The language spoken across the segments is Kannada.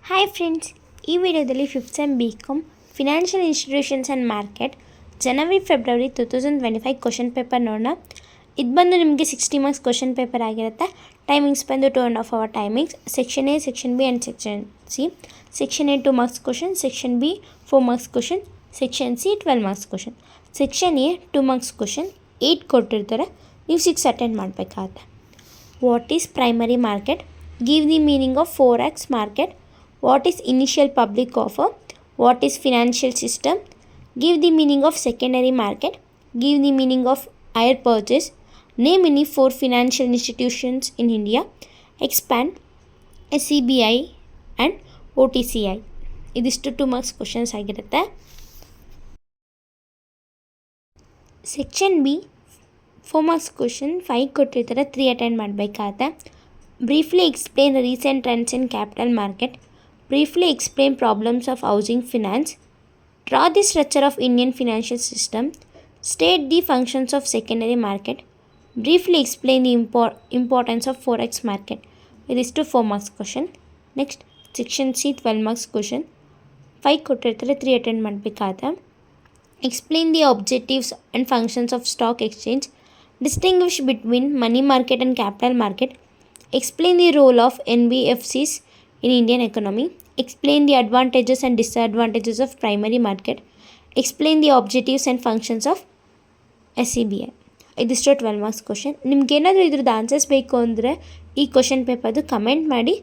ಹಾಯ್ ಫ್ರೆಂಡ್ಸ್, ಈ ವಿಡಿಯೋದಲ್ಲಿ 5th sem BCom financial institutions and market January February 2025 question paper ನೋಡೋಣ. ಇದು ಬಂದು ನಿಮಗೆ 60 ಮಾರ್ಕ್ಸ್ ಕ್ವಶನ್ ಪೇಪರ್ ಆಗಿರುತ್ತೆ. ಟೈಮಿಂಗ್ಸ್ ಬಂದು 2.5 hour timings. Section A, section B and section C. Section A 2 marks question, section B 4 marks question, section C 12 marks question. Section A 2 marks question 8 ಕೊಟ್ಟಿರ್ತಾರೆ, ನೀವು 6 ಅಟೆಂಡ್ ಮಾಡಬೇಕಾಗುತ್ತೆ. What is primary market? Give the meaning of forex market. What is initial public offer? What is financial system? Give the meaning of secondary market. Give the meaning of hire purchase. Name any 4 financial institutions in India. Expand SCBI and OTCI. ಇದಿಷ್ಟು 2 ಮಾರ್ಕ್ಸ್ ಕ್ವಶನ್ಸ್ ಆಗಿರುತ್ತೆ. ಸೆಕ್ಷನ್ ಬಿ 4 ಮಾರ್ಕ್ಸ್ ಕ್ವಶನ್ 5 ಕೊಟ್ಟಿರ್ತಾರೆ, 3 ಅಟೆಂಡ್ ಮಾಡಬೇಕಾಗುತ್ತೆ. Briefly explain recent trends in capital market. Briefly explain problems of housing finance. Draw the structure of Indian financial system. State the functions of secondary market. Briefly explain the importance of forex market. It is to 4 marks question. Next, section C 12 marks question. 5 ಕೊಟ್ಟಿರ್ತಾರೆ, 3 ಅಟೆಂಡ್ ಮಾಡಬೇಕಾಗುತ್ತೆ. Explain the objectives and functions of stock exchange. Distinguish between money market and capital market. Explain the role of NBFCs in Indian economy. Explain the advantages and disadvantages of primary market. Explain the objectives and functions of SCBI. ಇದಿಷ್ಟು 12 ಮಾರ್ಕ್ಸ್ ಕ್ವಶನ್. ನಿಮ್ಗೇನಾದರೂ ಇದ್ರದ್ದು ಆನ್ಸರ್ಸ್ ಬೇಕು ಅಂದರೆ ಈ ಕ್ವಶನ್ ಪೇಪರ್ದು ಕಮೆಂಟ್ ಮಾಡಿ,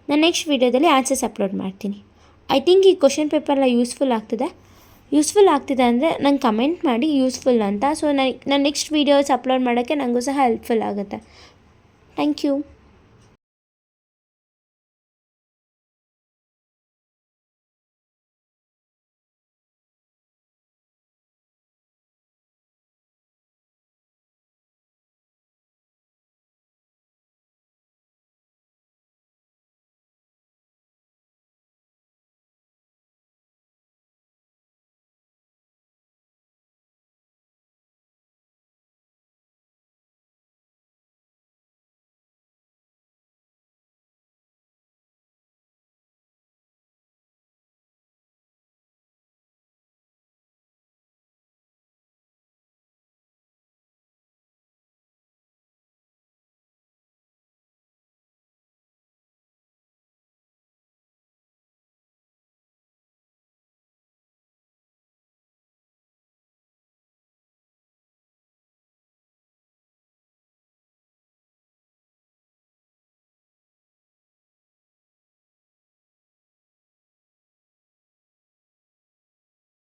ನಾನು ನೆಕ್ಸ್ಟ್ ವೀಡಿಯೋದಲ್ಲಿ ಆನ್ಸರ್ಸ್ ಅಪ್ಲೋಡ್ ಮಾಡ್ತೀನಿ. ಐ ಥಿಂಕ್ ಈ ಕ್ವಶನ್ ಪೇಪರ್ನ ಯೂಸ್ಫುಲ್ ಆಗ್ತಿದೆ ಅಂದರೆ ನಂಗೆ ಕಮೆಂಟ್ ಮಾಡಿ ಯೂಸ್ಫುಲ್ ಅಂತ. ಸೊ ನಾನು ನೆಕ್ಸ್ಟ್ ವೀಡಿಯೋಸ್ ಅಪ್ಲೋಡ್ ಮಾಡೋಕ್ಕೆ ನನಗೂ ಸಹ ಹೆಲ್ಪ್ಫುಲ್ ಆಗುತ್ತೆ. Thank you.